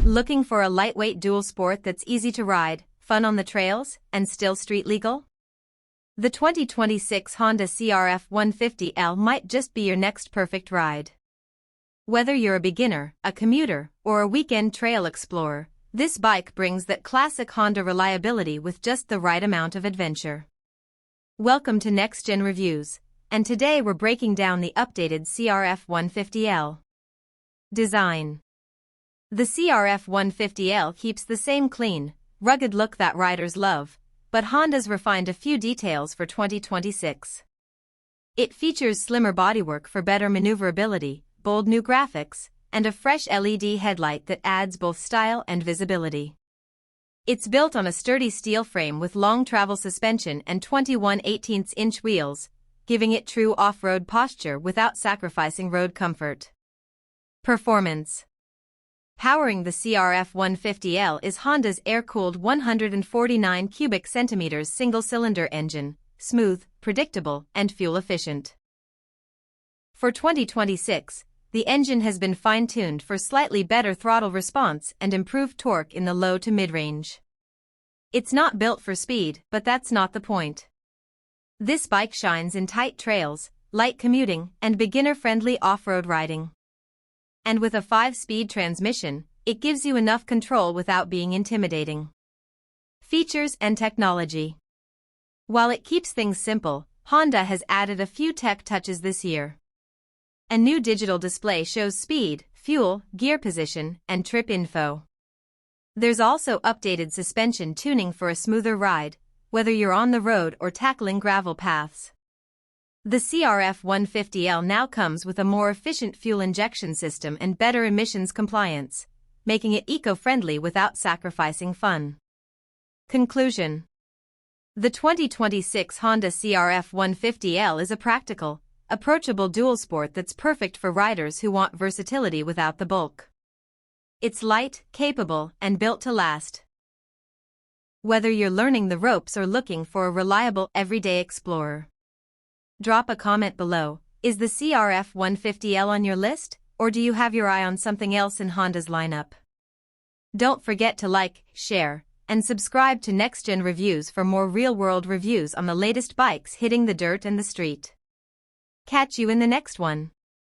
Looking for a lightweight dual sport that's easy to ride, fun on the trails, and still street legal? The 2026 Honda CRF150L might just be your next perfect ride. Whether you're a beginner, a commuter, or a weekend trail explorer, this bike brings that classic Honda reliability with just the right amount of adventure. Welcome to Next Gen Reviews, and today we're breaking down the updated CRF150L. Design. The CRF150L keeps the same clean, rugged look that riders love, but Honda's refined a few details for 2026. It features slimmer bodywork for better maneuverability, bold new graphics, and a fresh LED headlight that adds both style and visibility. It's built on a sturdy steel frame with long travel suspension and 21/18" wheels, giving it true off-road posture without sacrificing road comfort. Performance. Powering the CRF150L is Honda's air-cooled 149 cubic centimeters single-cylinder engine, smooth, predictable, and fuel-efficient. For 2026, the engine has been fine-tuned for slightly better throttle response and improved torque in the low to mid-range. It's not built for speed, but that's not the point. This bike shines in tight trails, light commuting, and beginner-friendly off-road riding. And with a 5-speed transmission, it gives you enough control without being intimidating. Features and technology. While it keeps things simple, Honda has added a few tech touches this year. A new digital display shows speed, fuel, gear position, and trip info. There's also updated suspension tuning for a smoother ride, whether you're on the road or tackling gravel paths. The CRF150L now comes with a more efficient fuel injection system and better emissions compliance, making it eco-friendly without sacrificing fun. Conclusion. The 2026 Honda CRF150L is a practical, approachable dual sport that's perfect for riders who want versatility without the bulk. It's light, capable, and built to last. Whether you're learning the ropes or looking for a reliable everyday explorer. Drop a comment below. Is the CRF150L on your list, or do you have your eye on something else in Honda's lineup? Don't forget to like, share, and subscribe to Next Gen Reviews for more real-world reviews on the latest bikes hitting the dirt and the street. Catch you in the next one.